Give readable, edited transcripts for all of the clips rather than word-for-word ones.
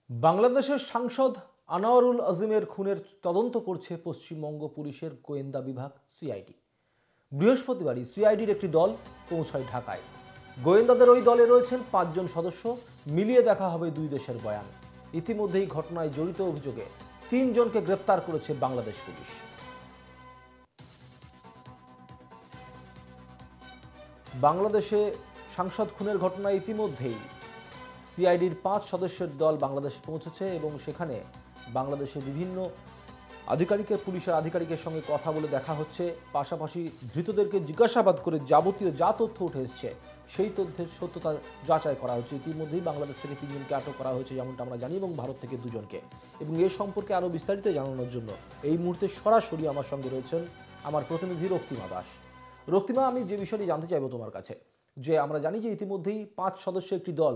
বাংলাদেশের সাংসদ আনোয়ারুল আজিমের খুনের তদন্ত করছে পশ্চিমবঙ্গ পুলিশের গোয়েন্দা বিভাগ সিআইডি। বৃহস্পতিবারই সিআইডির একটি দল পৌঁছায় ঢাকায়। গোয়েন্দাদের ওই দলে রয়েছেন ৫ জন সদস্য। মিলিয়ে দেখা হবে দুই দেশের বয়ান। ইতিমধ্যেই ঘটনায় জড়িত অভিযোগে ৩ জনকে গ্রেপ্তার করেছে বাংলাদেশ পুলিশ। বাংলাদেশে সাংসদ খুনের ঘটনায় ইতিমধ্যেই সিআইডির ৫ সদস্যের দল বাংলাদেশ পৌঁছেছে এবং সেখানে বাংলাদেশের বিভিন্ন পুলিশের আধিকারিকের সঙ্গে কথা বলে দেখা হচ্ছে। পাশাপাশি ধৃতদেরকে জিজ্ঞাসাবাদ করে যাবতীয় যা তথ্য উঠে এসছে সেই তথ্যের সত্যতা যাচাই করা হচ্ছে। ইতিমধ্যেই বাংলাদেশ থেকে ৩ জনকে আটক করা হয়েছে যেমনটা আমরা জানি, এবং ভারত থেকে 2 জনকে। এবং এ সম্পর্কে আরও বিস্তারিত জানানোর জন্য এই মুহূর্তে সরাসরি আমার সঙ্গে রয়েছেন আমার প্রতিনিধি রক্তিমা দাস। রক্তিমা, আমি যে বিষয়টি জানতে চাইবো তোমার কাছে, যে আমরা জানি যে ইতিমধ্যেই ৫ সদস্য একটি দল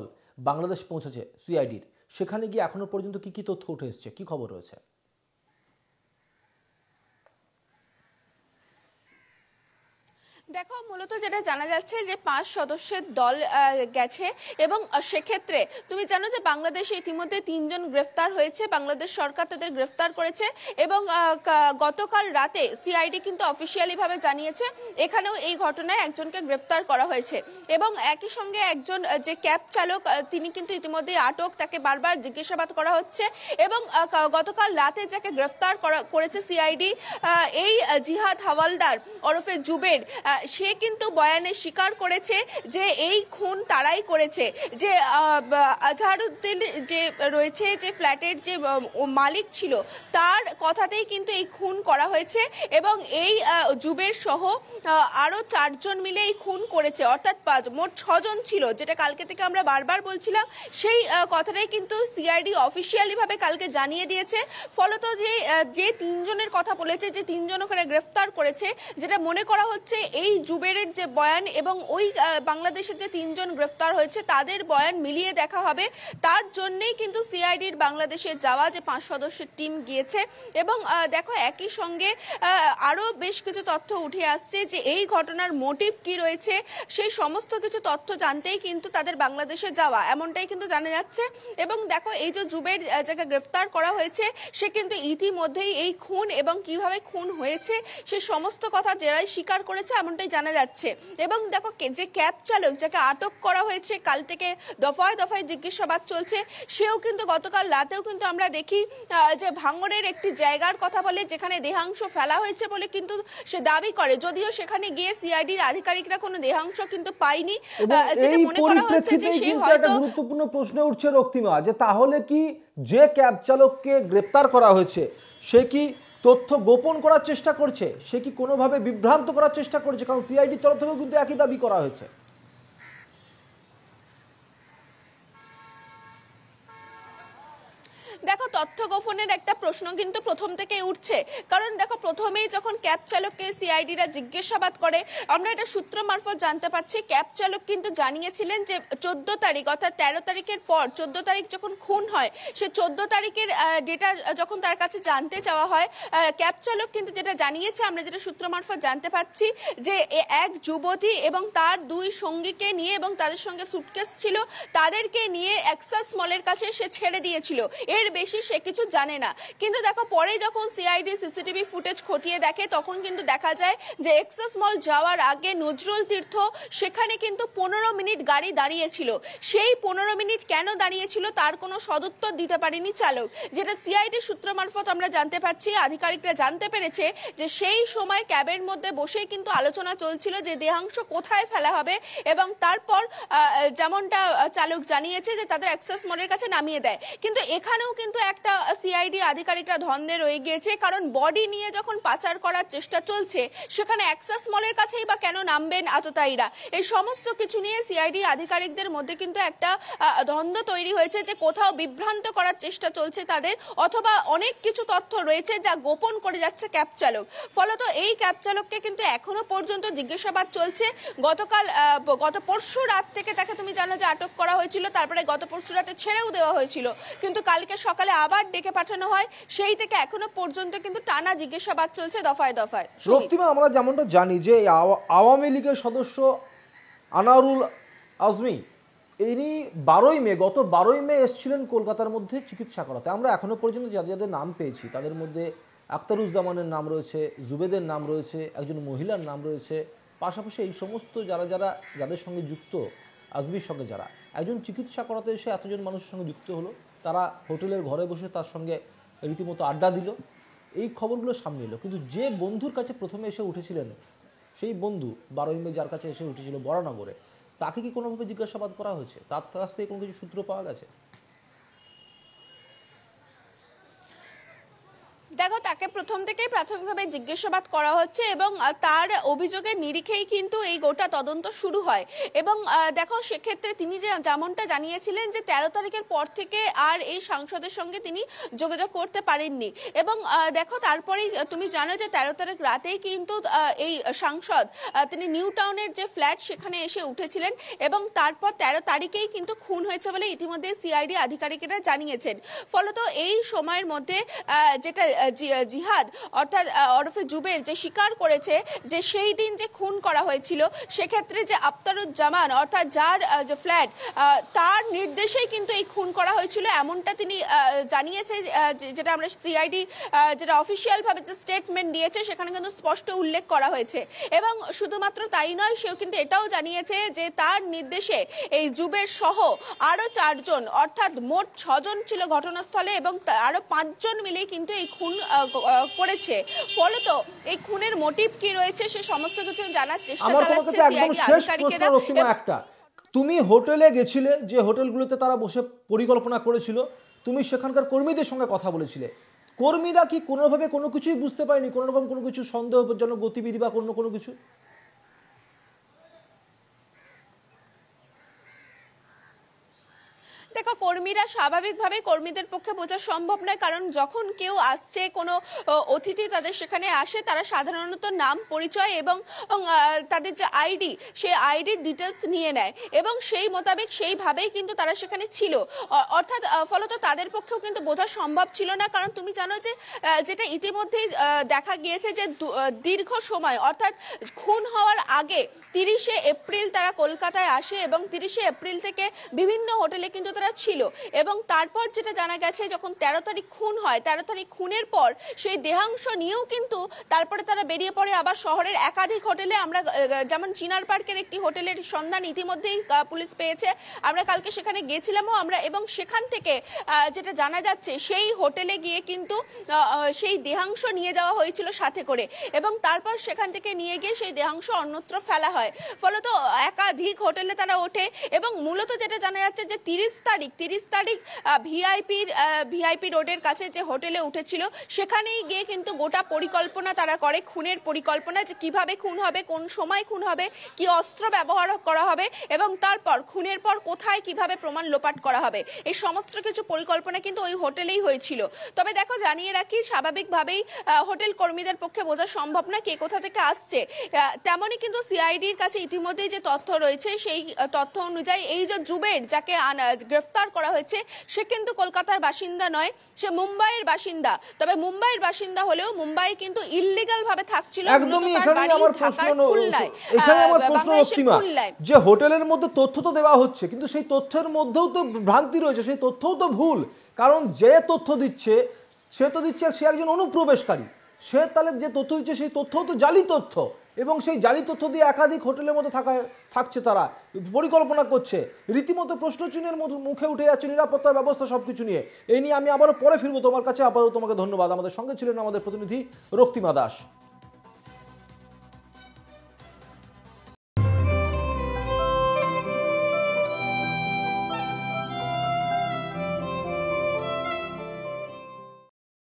বাংলাদেশ পৌঁছেছে সিআইডির। সেখানে গিয়ে এখনো পর্যন্ত কি কি তথ্য উঠে এসছে, কি খবর রয়েছে? দেখো, মূলত যেটা জানা যাচ্ছে যে ৫ সদস্যের দল গেছে এবং সেক্ষেত্রে তুমি জানো যে বাংলাদেশে ইতিমধ্যে ৩ জন গ্রেফতার হয়েছে। বাংলাদেশ সরকার তাদের গ্রেফতার করেছে এবং গতকাল রাতে সিআইডি কিন্তু অফিসিয়ালি ভাবে জানিয়েছে এখানেও এই ঘটনায় একজনকে গ্রেফতার করা হয়েছে। এবং একই সঙ্গে একজন যে ক্যাব চালক তিনি কিন্তু ইতিমধ্যে আটক, তাকে বারবার জিজ্ঞাসাবাদ করা হচ্ছে। এবং গতকাল রাতে যাকে গ্রেফতার করেছে সিআইডি, এই জিহাদ হাওয়ালদার ওরফে জুবের, সে কিন্তু বয়ানে স্বীকার করেছে যে এই খুন তারাই করেছে। যে আজহারউদ্দিন যে রয়েছে, যে ফ্ল্যাটের যে মালিক ছিল, তার কথাতেই কিন্তু এই খুন করা হয়েছে। এবং এই জুবের সহ আরো ৪ জন মিলে এই খুন করেছে, অর্থাৎ মোট ৬ জন ছিল, যেটা কালকে থেকে আমরা বারবার বলছিলাম। সেই কথাটাই কিন্তু সিআইডি অফিসিয়ালি ভাবে কালকে জানিয়ে দিয়েছে। ফলত যে ৩ জনের কথা বলেছে, যে ৩ জন ওখানে গ্রেফতার করেছে, যেটা মনে করা হচ্ছে এই জুবেরের যে বয়ান এবং ওই বাংলাদেশের যে ৩ জন গ্রেফতার হয়েছে তাদের বয়ান মিলিয়ে দেখা হবে। তার জন্যই কিন্তু সিআইডির বাংলাদেশে যাওয়া, যে ৫ সদস্যের টিম গিয়েছে। এবং দেখো, একই সঙ্গে আরো বেশ কিছু তথ্য উঠে আসছে যে এই ঘটনার মোটিভ কি রয়েছে, সেই সমস্ত কিছু তথ্য জানতেই কিন্তু তাদের বাংলাদেশে যাওয়া, এমনটাই কিন্তু জানা যাচ্ছে। এবং দেখো, এই যে জুবের যাকে গ্রেফতার করা হয়েছে, সে কিন্তু ইতিমধ্যেই এই খুন এবং কিভাবে খুন হয়েছে সে সমস্ত কথা জেরায় স্বীকার করেছে, এমনটাই জানা যাচ্ছে। এবং দেখো, যে ক্যাব চালক যাকে আটক করা হয়েছে, কাল থেকে দফায় দফায় জিজ্ঞাসাবাদ চলছে, সেও কিন্তু গতকাল রাতেও কিন্তু আমরা দেখি যে ভাঙড়ের একটি জায়গার কথা বলে, যেখানে দেহাংশ ফেলা হয়েছে বলে কিন্তু সে দাবি করে, যদিও সেখানে গিয়ে সিআইডির আধিকারিকরা কোনো দেহাংশ কিন্তু পায়নি। যেটা মনে করা হচ্ছে যে সে হয়তো একটা গুরুত্বপূর্ণ প্রশ্ন উঠছে রক্তিমা, যে তাহলে কি যে ক্যাব চালককে গ্রেফতার করা হয়েছে সে কি তথ্য গোপন করার চেষ্টা করছে, সে কি কোনোভাবে বিভ্রান্ত করার চেষ্টা করছে? কারণ সিআইডির তরফ থেকেও কিন্তু একই দাবি করা হয়েছে। দেখো, তথ্য গোপনের একটা প্রশ্ন কিন্তু প্রথম থেকে উঠছে। কারণ দেখো, প্রথমেই যখন ক্যাব চালককে সিআইডিরা জিজ্ঞাসাবাদ করে, আমরা এটা সূত্র মারফত জানতে পারছি, ক্যাব চালক কিন্তু জানিয়েছিলেন যে 14 তারিখ অর্থাৎ 13 তারিখের পর 14 তারিখ যখন খুন হয়, সে 14 তারিখের ডেটা যখন তার কাছে জানতে চাওয়া হয়, ক্যাব চালক কিন্তু যেটা জানিয়েছে, আমরা যেটা সূত্র মারফত জানতে পারছি, যে এক যুবতী এবং তার 2 সঙ্গীকে নিয়ে এবং তাদের সঙ্গে সুটকেস ছিল, তাদেরকে নিয়ে অ্যাক্সেস মলের কাছে সে ছেড়ে দিয়েছিল। এর বেশি সে কিছু জানে না। কিন্তু দেখো, পরে যখন সিআইডি সিসিটিভি ফুটেজ খতিয়ে দেখে, তখন কিন্তু দেখা যায় যে এক্সেস মল যাওয়ার আগে নজরুল তীর্থ সেখানে কিন্তু 15 মিনিট গাড়ি দাঁড়িয়েছিল। সেই 15 মিনিট কেন দাঁড়িয়েছিল তার কোনো সদুত্তর দিতে পারেনি চালক, যেটা সিআইডি সূত্র মারফত আমরা জানতে পারছি। আধিকারিকরা জানতে পেরেছে যে সেই সময় ক্যাবের মধ্যে বসেই কিন্তু আলোচনা চলছিল যে দেহাংশ কোথায় ফেলা হবে, এবং তারপর যেমনটা চালক জানিয়েছে যে তাদের অ্যাক্সেস মলের কাছে নামিয়ে দেয়। কিন্তু এখানেও কিন্তু একটা সিআইডি আধিকারিকরা ধন্দে রয়ে গিয়েছে, কারণ বডি নিয়ে যখন পাচার করার চেষ্টা চলছে, সেখানে অ্যাক্সেস মলের কাছেই বা কেন নামবেন আততায়ীরা? এই সমস্ত কিছু নিয়ে সিআইডি আধিকারিকদের মধ্যে কিন্তু একটা দ্বন্দ্ব তৈরি হয়েছে, যে কোথাও বিভ্রান্ত করার চেষ্টা চলছে তাদের, অথবা অনেক কিছু তথ্য রয়েছে যা গোপন করে যাচ্ছে ক্যাব চালক। ফলত এই ক্যাব চালককে কিন্তু এখনো পর্যন্ত জিজ্ঞাসাবাদ চলছে। গত পরশু রাত থেকে তাকে, তুমি জানো যে আটক করা হয়েছিল, তারপরে গত পরশু রাতে ছেড়েও দেওয়া হয়েছিল, কিন্তু কালকে সকালে আবার ডেকে পাঠানো হয়। সেই থেকে এখনো পর্যন্ত কিন্তু টানা জিজ্ঞাসাবাদ চলছে দফায় দফায়। রক্তিমা, আমরা যেমনটা জানি যে আওয়ামী লীগের সদস্য আনোয়ারুল আজমি ইনি 12ই মে, গত 12ই মে এসেছিলেন কলকাতার মধ্যে চিকিৎসা করাতে। আমরা এখনো পর্যন্ত যাদের যাদের নাম পেয়েছি তাদের মধ্যে আখতারুজ্জামানের নাম রয়েছে, জুবেদের নাম রয়েছে, একজন মহিলার নাম রয়েছে, পাশাপাশি এই সমস্ত যাদের সঙ্গে যুক্ত, আজমির সঙ্গে যারা একজন চিকিৎসা করাতে এসে এতজন মানুষের সঙ্গে যুক্ত হলো, তারা হোটেলের ঘরে বসে তার সঙ্গে রীতিমতো আড্ডা দিল, এই খবরগুলো সামনে এলো। কিন্তু যে বন্ধুর কাছে প্রথমে এসে উঠেছিলেন, সেই বন্ধু 12ই মে যার কাছে এসে উঠেছিল বরানগরে, তাকে কি কোনোভাবে জিজ্ঞাসাবাদ করা হয়েছে? তার কাছ থেকে কোনো কিছু সূত্র পাওয়া গেছে? দেখো, তাকে প্রথম থেকেই প্রাথমিকভাবে জিজ্ঞাসাবাদ করা হচ্ছে এবং তার অভিযোগের নিরিখেই কিন্তু এই গোটা তদন্ত শুরু হয়। এবং দেখো, সেক্ষেত্রে তিনি যেমনটা জানিয়েছিলেন যে 13 তারিখের পর থেকে আর এই সাংসদের সঙ্গে তিনি যোগাযোগ করতে পারেননি। এবং দেখো, তারপরেই তুমি জানো যে 13 তারিখ রাতেই কিন্তু এই সাংসদ তিনি নিউ টাউনের যে ফ্ল্যাট সেখানে এসে উঠেছিলেন এবং তারপর 13 তারিখেই কিন্তু খুন হয়েছে বলে ইতিমধ্যে সিআইডি আধিকারিকেরা জানিয়েছেন। ফলত এই সময়ের মধ্যে যেটা জিহাদ অর্থাৎ ওরফে জুবের যে স্বীকার করেছে যে সেই দিন যে খুন করা হয়েছিল, সেক্ষেত্রে যে আখতারুজ্জামান অর্থাৎ যার যে ফ্ল্যাট, তার নির্দেশেই কিন্তু এই খুন করা হয়েছিল, এমনটা তিনি জানিয়েছে। যেটা আমরা সিআইডি যেটা অফিসিয়াল ভাবে যে স্টেটমেন্ট দিয়েছে সেখানে কিন্তু স্পষ্ট উল্লেখ করা হয়েছে। এবং শুধুমাত্র তাই নয়, সেও কিন্তু এটাও জানিয়েছে যে তার নির্দেশে এই জুবের সহ আরো 4 জন অর্থাৎ মোট 6 জন ছিল ঘটনাস্থলে এবং আরো 5 জন মিলে কিন্তু এই খুন করেছে। ফলত এই খুনের মোটিভ কি রয়েছে সে সমস্ত কিছু জানার চেষ্টা চালাচ্ছে সিআইডি আধিকারিকেরা। একটা, তুমি হোটেলে গেছিলে, যে হোটেলগুলোতে তারা বসে পরিকল্পনা করেছিল, তুমি সেখানকার কর্মীদের সঙ্গে কথা বলেছিলে, কর্মীরা কি কোনোভাবে কোনো কিছুই বুঝতে পারেনি, কোনো রকম কোনো কিছু সন্দেহজনক গতিবিধি বা কোনো কিছু? দেখো, কর্মীরা স্বাভাবিকভাবে কর্মীদের পক্ষে বোঝা সম্ভব নয়, কারণ যখন কেউ আসছে, কোনো অতিথি তাদের সেখানে আসে, তারা সাধারণত নাম পরিচয় এবং তাদের যে আইডি, সেই আইডির ডিটেলস নিয়ে নেয় এবং সেই মোতাবেক সেইভাবেই কিন্তু তারা সেখানে ছিল। অর্থাৎ ফলত তাদের পক্ষেও কিন্তু বোঝা সম্ভব ছিল না, কারণ তুমি জানো যে যেটা ইতিমধ্যেই দেখা গিয়েছে যে দীর্ঘ সময় অর্থাৎ খুন হওয়ার আগে 30শে এপ্রিল তারা কলকাতায় আসে এবং 30শে এপ্রিল থেকে বিভিন্ন হোটেলে কিন্তু তারা ছিল। এবং তারপর যেটা জানা গেছে, যখন 13 তারিখ খুন হয়, 13 তারিখ খুনের পর সেই দেহাংশ নিয়েও কিন্তু তারপরে তারা বেরিয়ে পড়ে আবার শহরের একাধিক হোটেলে। আমরা যেমন চিনার পার্কের একটি হোটেলের সন্ধান ইতিমধ্যেই পুলিশ পেয়েছে, আমরা কালকে সেখানে গিয়েছিলামও আমরা, এবং সেখান থেকে যেটা জানা যাচ্ছে সেই হোটেলে গিয়ে কিন্তু সেই দেহাংশ নিয়ে যাওয়া হয়েছিল সাথে করে এবং তারপর সেখান থেকে নিয়ে গিয়ে সেই দেহাংশ অন্যত্র ফেলা হয়। ফলত একাধিক হোটেলে তারা ওঠে এবং মূলত যেটা জানা যাচ্ছে যে 30 তারিখ ভিআইপি রোডের কাছে যে হোটেলে উঠেছিল সেখানেই গিয়ে কিন্তু গোটা পরিকল্পনা তারা করে, খুনের পরিকল্পনা, যে কিভাবে খুন হবে, কোন সময় খুন হবে, কি অস্ত্র ব্যবহার করা হবে এবং তারপর খুনের পর কোথায় কিভাবে প্রমাণ লোপাট করা হবে, এই সমস্ত কিছু পরিকল্পনা কিন্তু ওই হোটেলেই হয়েছিল। তবে দেখো, জানিয়ে রাখি, স্বাভাবিকভাবেই হোটেল কর্মীদের পক্ষে বোঝা সম্ভব না কে কোথা থেকে আসছে। তেমনই কিন্তু সিআইডির কাছে ইতিমধ্যেই যে তথ্য রয়েছে সেই তথ্য অনুযায়ী এই যে জুবের যাকে গ্রেফতার করা হয়েছে সে কিন্তু কলকাতার বাসিন্দা নয়, সে মুম্বাইয়ের বাসিন্দা। তবে মুম্বাইয়ের বাসিন্দা হলেও মুম্বাই কিন্তু ইললিগাল ভাবে থাকছিল। একদমই এখানে আমার প্রশ্ন রক্তিমা, যে হোটেলের মধ্যে তথ্য তো দেওয়া হচ্ছে কিন্তু সেই তথ্যের মধ্যেও তো ভ্রান্তি রয়েছে, সেই তথ্যও তো ভুল, কারণ যে তথ্য দিচ্ছে সে একজন অনুপ্রবেশকারী, সে তাহলে যে তথ্য দিচ্ছে সেই তথ্যও তো জালি তথ্য এবং সেই জালি তথ্য দিয়ে একাধিক হোটেলের মধ্যে থাকছে, তারা পরিকল্পনা করছে। রীতিমতো প্রশ্নচিহ্নের মুখে উঠে যাচ্ছে নিরাপত্তার ব্যবস্থা সবকিছু নিয়ে। এই নিয়ে আমি আবারও পরে ফিরবো তোমার কাছে। আবারও তোমাকে ধন্যবাদ। আমাদের সঙ্গে ছিলেন আমাদের প্রতিনিধি রক্তিমা দাস।